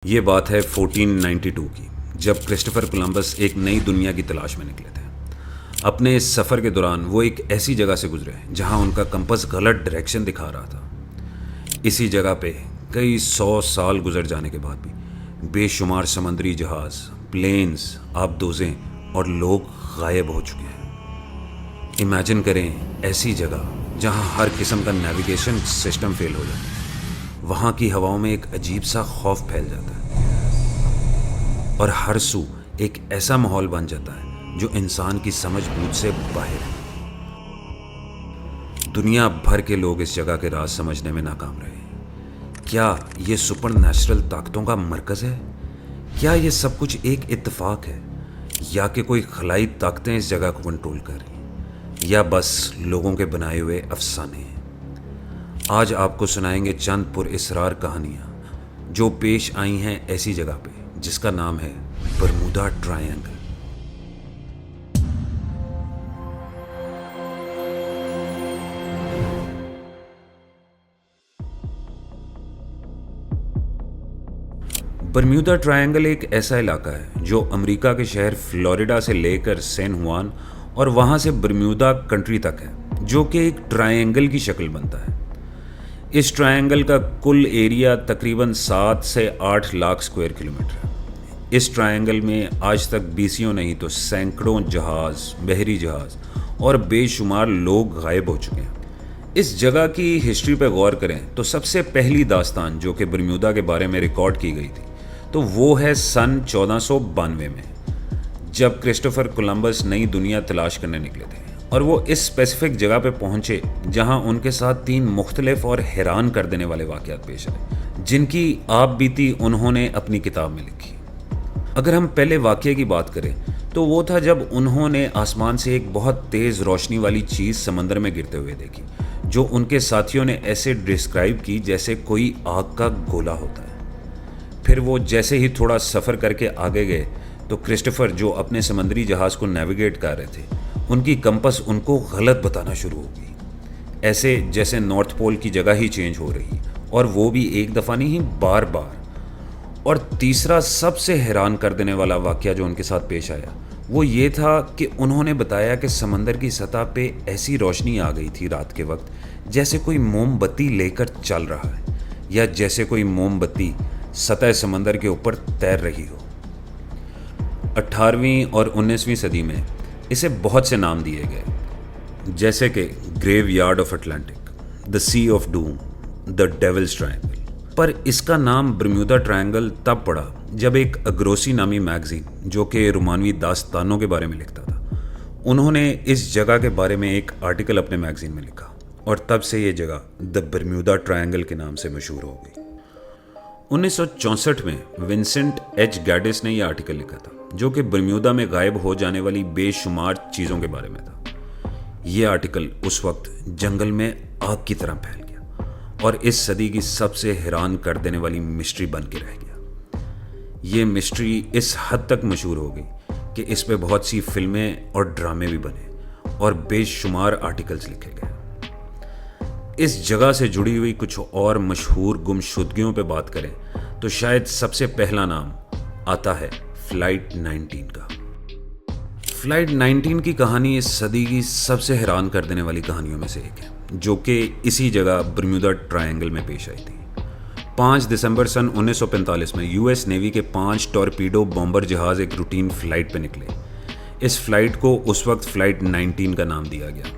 ये बात है 1492 की, जब क्रिस्टोफर कोलंबस एक नई दुनिया की तलाश में निकले थे। अपने इस सफ़र के दौरान वो एक ऐसी जगह से गुजरे जहाँ उनका कंपास गलत डायरेक्शन दिखा रहा था। इसी जगह पे कई 100 साल गुजर जाने के बाद भी बेशुमार समंदरी जहाज़, प्लेन्स, आबदोज़ें और लोग गायब हो चुके हैं। इमेजिन करें ऐसी जगह जहाँ हर किस्म का नेविगेशन सिस्टम फेल हो जाए। वहाँ की हवाओं में एक अजीब सा खौफ फैल जाता है और हर सू एक ऐसा माहौल बन जाता है जो इंसान की समझ बूझ से बाहर है। दुनिया भर के लोग इस जगह के राज समझने में नाकाम रहे। क्या ये सुपर नेचुरल ताकतों का मरकज़ है? क्या ये सब कुछ एक इत्तेफाक है, या कि कोई खलाई ताकतें इस जगह को कंट्रोल कर रही, या बस लोगों के बनाए हुए अफसाने हैं? आज आपको सुनाएंगे चंद पुरअसरार कहानियाँ जो पेश आई हैं ऐसी जगह पे जिसका नाम है बरमूदा ट्रायंगल। बरम्यूदा ट्रायंगल एक ऐसा इलाका है जो अमेरिका के शहर फ्लोरिडा से लेकर सैन जुआन और वहाँ से बरम्यूदा कंट्री तक है, जो कि एक ट्रायंगल की शक्ल बनता है। इस ट्रायंगल का कुल एरिया तकरीबन 7 से 8 लाख स्क्वायर किलोमीटर है। इस ट्रायंगल में आज तक बीसियों नहीं तो सैकड़ों जहाज़, बहरी जहाज़ और बेशुमार लोग गायब हो चुके हैं। इस जगह की हिस्ट्री पर गौर करें तो सबसे पहली दास्तान जो कि बरम्यूदा के बारे में रिकॉर्ड की गई थी तो वो है सन 1492 में, जब क्रिस्टोफर कोलंबस नई दुनिया तलाश करने निकले थे और वो इस स्पेसिफिक जगह पे पहुंचे जहां उनके साथ 3 मुख्तलिफ और हैरान कर देने वाले वाक़यात पेश आए, जिनकी आप बीती उन्होंने अपनी किताब में लिखी। अगर हम पहले वाक़ये की बात करें तो वो था जब उन्होंने आसमान से एक बहुत तेज़ रोशनी वाली चीज़ समंदर में गिरते हुए देखी, जो उनके साथियों ने ऐसे डिस्क्राइब की जैसे कोई आग का गोला होता है। फिर वो जैसे ही थोड़ा सफ़र करके आगे गए तो क्रिस्टोफर, जो अपने समंदरी जहाज़ को नेविगेट कर रहे थे, उनकी कंपास उनको गलत बताना शुरू हो गई, ऐसे जैसे नॉर्थ पोल की जगह ही चेंज हो रही, और वो भी एक दफ़ा नहीं, बार बार। और तीसरा सबसे हैरान कर देने वाला वाक़या जो उनके साथ पेश आया वो ये था कि उन्होंने बताया कि समंदर की सतह पे ऐसी रोशनी आ गई थी रात के वक्त जैसे कोई मोमबत्ती लेकर चल रहा है, या जैसे कोई मोमबत्ती सतह समंदर के ऊपर तैर रही हो। 18वीं और 19वीं सदी में इसे बहुत से नाम दिए गए, जैसे कि graveyard of Atlantic, the sea of doom, the devil's triangle. पर इसका नाम बरम्यूदा ट्रायंगल तब पड़ा जब एक अग्रोसी नामी मैगजीन, जो कि रोमानवी दास्तानों के बारे में लिखता था, उन्होंने इस जगह के बारे में एक आर्टिकल अपने मैगजीन में लिखा, और तब से ये जगह द बरम्यूदा ट्रायंगल के नाम से मशहूर हो गई। 1964 में विंसेंट एच गैडिस ने यह आर्टिकल लिखा था, जो कि बरम्यूदा में गायब हो जाने वाली बेशुमार चीज़ों के बारे में था। यह आर्टिकल उस वक्त जंगल में आग की तरह फैल गया और इस सदी की सबसे हैरान कर देने वाली मिस्ट्री बन के रह गया। ये मिस्ट्री इस हद तक मशहूर हो गई कि इस पे बहुत सी फिल्में और ड्रामे भी बने और बेशुमार आर्टिकल्स लिखे गए। इस जगह से जुड़ी हुई कुछ और मशहूर गुमशुदगियों पे बात करें तो शायद सबसे पहला नाम आता है फ्लाइट 19 का। फ्लाइट 19 की कहानी इस सदी की सबसे हैरान कर देने वाली कहानियों में से एक है, जो कि इसी जगह बरम्यूदा ट्रायंगल में पेश आई थी। 5 दिसंबर सन 1945 में यूएस नेवी के 5 टॉर्पीडो बॉम्बर जहाज़ एक रूटीन फ्लाइट पे निकले। इस फ्लाइट को उस वक्त फ्लाइट 19 का नाम दिया गया।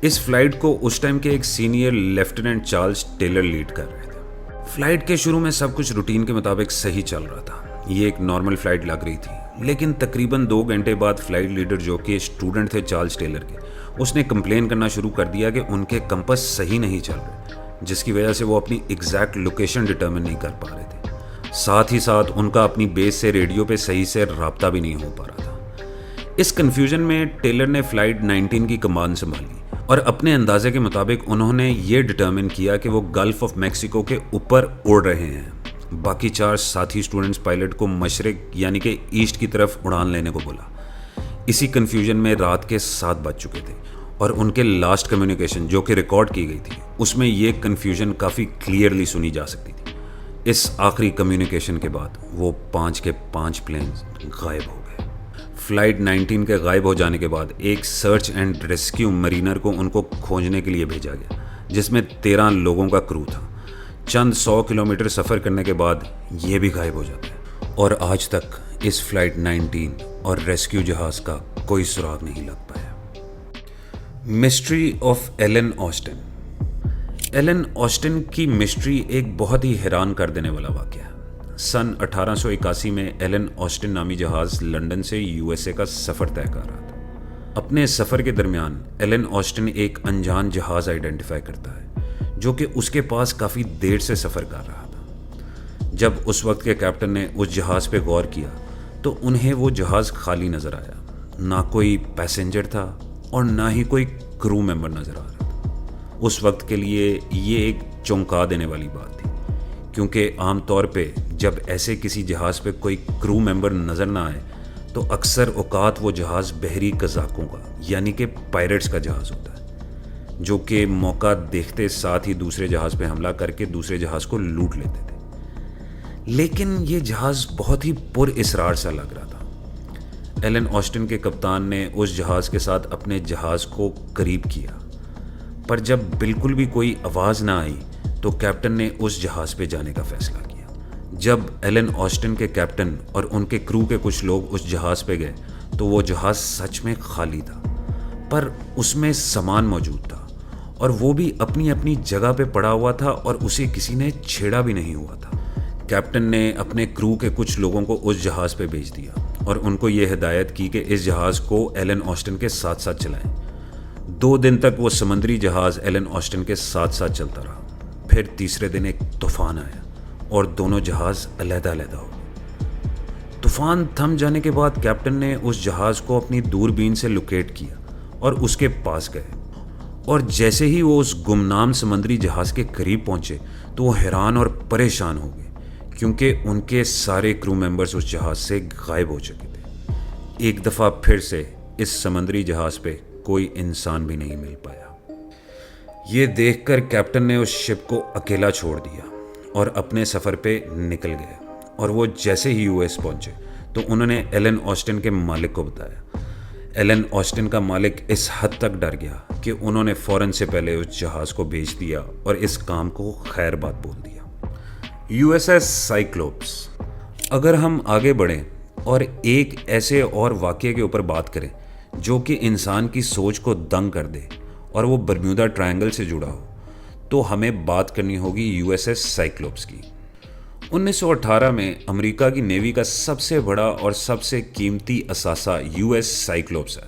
इस फ्लाइट को उस टाइम के एक senior lieutenant Charles Taylor lead कर रहे थे। फ्लाइट के शुरू में सब कुछ रूटीन के मुताबिक सही चल रहा था। ये एक नॉर्मल फ्लाइट लग रही थी, लेकिन तकरीबन 2 घंटे बाद फ्लाइट लीडर, जो कि स्टूडेंट थे चार्ल्स टेलर के, उसने कंप्लेन करना शुरू कर दिया कि उनके कंपास सही नहीं चल रहे, जिसकी वजह से वो अपनी एग्जैक्ट लोकेशन डिटर्मिन नहीं कर पा रहे थे। साथ ही साथ उनका अपनी बेस से रेडियो पे सही से राब्ता भी नहीं हो पा रहा था। इस कन्फ्यूजन में टेलर ने फ्लाइट 19 की कमान संभाली और अपने अंदाजे के मुताबिक उन्होंने ये डिटर्मिन किया कि वो गल्फ ऑफ मैक्सिको के ऊपर उड़ रहे हैं। बाकी 4 साथी स्टूडेंट्स पायलट को मशरिक यानी कि ईस्ट की तरफ उड़ान लेने को बोला। इसी कन्फ्यूजन में रात के 7 बज चुके थे और उनके लास्ट कम्युनिकेशन, जो कि रिकॉर्ड की गई थी, उसमें ये कन्फ्यूजन काफ़ी क्लियरली सुनी जा सकती थी। इस आखिरी कम्युनिकेशन के बाद वो 5 के 5 प्लेन्स गायब हो गए। फ्लाइट 19 के गायब हो जाने के बाद एक सर्च एंड रेस्क्यू मरीनर को उनको खोजने के लिए भेजा गया, जिसमें 13 लोगों का क्रू था। चंद 100 किलोमीटर सफ़र करने के बाद ये भी गायब हो जाता है और आज तक इस फ्लाइट 19 और रेस्क्यू जहाज़ का कोई सुराग नहीं लग पाया। Mystery of Ellen Austin. Ellen Austin की मिस्ट्री एक बहुत ही हैरान कर देने वाला वाक़या है। सन 1881 में एलन ऑस्टिन नामी जहाज़ लंदन से यूएसए का सफ़र तय कर रहा था। अपने सफ़र के दरमियान एलन ऑस्टिन एक अनजान जहाज़ आइडेंटिफाई करता है जो कि उसके पास काफ़ी देर से सफ़र कर रहा था। जब उस वक्त के कैप्टन ने उस जहाज़ पे गौर किया तो उन्हें वो जहाज़ खाली नज़र आया। ना कोई पैसेंजर था और ना ही कोई क्रू मेंबर नज़र आ रहा था। उस वक्त के लिए ये एक चौंका देने वाली बात थी, क्योंकि आमतौर पे जब ऐसे किसी जहाज़ पे कोई क्रू मेंबर नज़र ना आए तो अक्सर औकात वो जहाज़ बहरी कज़ाकों का यानी कि पायरेट्स का जहाज़ होता है, जो कि मौका देखते साथ ही दूसरे जहाज़ पे हमला करके दूसरे जहाज़ को लूट लेते थे। लेकिन ये जहाज़ बहुत ही पुरइसरार सा लग रहा था। एलन ऑस्टिन के कप्तान ने उस जहाज़ के साथ अपने जहाज़ को करीब किया, पर जब बिल्कुल भी कोई आवाज़ ना आई तो कैप्टन ने उस जहाज़ पे जाने का फ़ैसला किया। जब एलन ऑस्टिन के कैप्टन और उनके क्रू के कुछ लोग उस जहाज़ पे गए तो वो जहाज़ सच में खाली था, पर उसमें सामान मौजूद था और वो भी अपनी अपनी जगह पे पड़ा हुआ था और उसे किसी ने छेड़ा भी नहीं हुआ था। कैप्टन ने अपने क्रू के कुछ लोगों को उस जहाज़ पे भेज दिया और उनको ये हिदायत की कि इस जहाज़ को एलन ऑस्टिन के साथ साथ चलाएं। 2 दिन तक वो समुद्री जहाज़ एलन ऑस्टिन के साथ साथ चलता रहा। फिर तीसरे दिन एक तूफ़ान आया और दोनों जहाज़ अलग-अलग हो गए। तूफ़ान थम जाने के बाद कैप्टन ने उस जहाज़ को अपनी दूरबीन से लोकेट किया और उसके पास गए, और जैसे ही वो उस गुमनाम समुद्री जहाज़ के करीब पहुंचे तो वो हैरान और परेशान हो गए, क्योंकि उनके सारे क्रू मेंबर्स उस जहाज़ से गायब हो चुके थे। एक दफ़ा फिर से इस समुद्री जहाज़ पे कोई इंसान भी नहीं मिल पाया। ये देखकर कैप्टन ने उस शिप को अकेला छोड़ दिया और अपने सफ़र पे निकल गए, और वो जैसे ही यूएस पहुंचे तो उन्होंने एलन ऑस्टिन के मालिक को बताया। एलन ऑस्टिन का मालिक इस हद तक डर गया कि उन्होंने फ़ौरन से पहले उस जहाज़ को भेज दिया और इस काम को खैर बात बोल दिया। USS cyclops. अगर हम आगे बढ़ें और एक ऐसे और वाक़ये के ऊपर बात करें जो कि इंसान की सोच को दंग कर दे और वो बर्म्यूदा ट्रायंगल से जुड़ा हो, तो हमें बात करनी होगी यूएसएस साइक्लोप्स की। 1918 में अमेरिका की नेवी का सबसे बड़ा और सबसे कीमती असासा यूएस साइक्लोप्स है।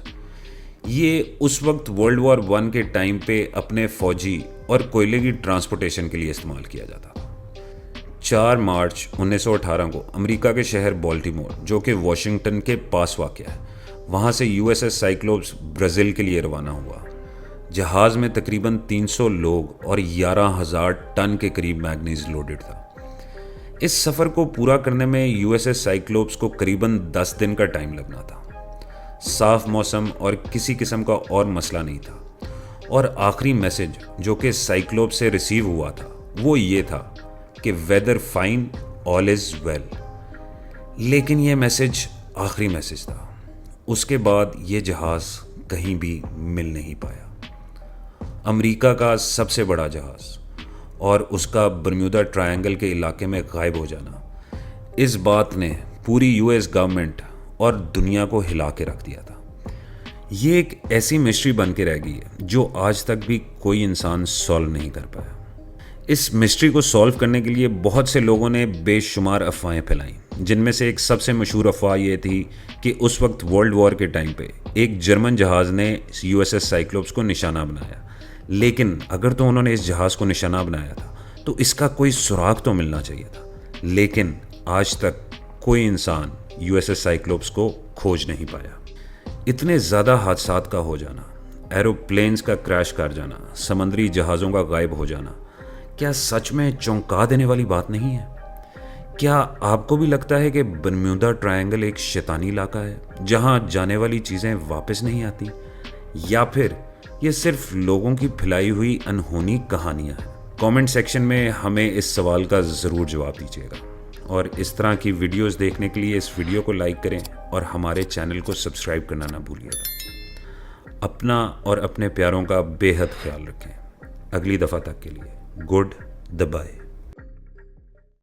ये उस वक्त वर्ल्ड वॉर 1 के टाइम पे अपने फौजी और कोयले की ट्रांसपोर्टेशन के लिए इस्तेमाल किया जाता था। 4 मार्च 1918 को अमेरिका के शहर बाल्टीमोर, जो कि वॉशिंगटन के पास वाक़ है, वहाँ से यूएसएस साइक्लोप्स ब्राज़ील के लिए रवाना हुआ। जहाज़ में तकरीबन 300 लोग और 11,000 टन के करीब मैग्नीज लोडेड था। इस सफ़र को पूरा करने में यूएसएस साइक्लोप्स को करीबन 10 दिन का टाइम लगना था। साफ मौसम और किसी किस्म का और मसला नहीं था, और आखिरी मैसेज जो कि साइक्लोप्स से रिसीव हुआ था वो ये था कि weather fine, all is well. लेकिन ये मैसेज आखिरी मैसेज था। उसके बाद ये जहाज़ कहीं भी मिल नहीं पाया। अमेरिका का सबसे बड़ा जहाज़ और उसका बर्म्यूदा ट्रायंगल के इलाके में गायब हो जाना, इस बात ने पूरी यूएस गवर्नमेंट और दुनिया को हिला के रख दिया था। ये एक ऐसी मिस्ट्री बन के रह गई है जो आज तक भी कोई इंसान सॉल्व नहीं कर पाया। इस मिस्ट्री को सॉल्व करने के लिए बहुत से लोगों ने बेशुमार अफवाहें फैलाई, जिनमें से एक सबसे मशहूर अफवाह ये थी कि उस वक्त वर्ल्ड वॉर के टाइम पे एक जर्मन जहाज़ ने यूएसएस साइक्लोप्स को निशाना बनाया। लेकिन अगर तो उन्होंने इस जहाज़ को निशाना बनाया था तो इसका कोई सुराग तो मिलना चाहिए था। लेकिन आज तक कोई इंसान यूएसएस साइक्लोप्स को खोज नहीं पाया। इतने ज़्यादा हादसात का हो जाना, एरोप्लेन्स का क्रैश कर जाना, समंदरी जहाज़ों का गायब हो जाना, क्या सच में चौंका देने वाली बात नहीं है? क्या आपको भी लगता है कि बर्म्यूदा ट्रायंगल एक शैतानी इलाका है जहां जाने वाली चीज़ें वापस नहीं आती, या फिर ये सिर्फ लोगों की फैलाई हुई अनहोनी कहानियां हैं? कमेंट सेक्शन में हमें इस सवाल का ज़रूर जवाब दीजिएगा और इस तरह की वीडियोस देखने के लिए इस वीडियो को लाइक करें और हमारे चैनल को सब्सक्राइब करना ना भूलिएगा। अपना और अपने प्यारों का बेहद ख्याल रखें। अगली दफ़ा तक के लिए गुड बाय।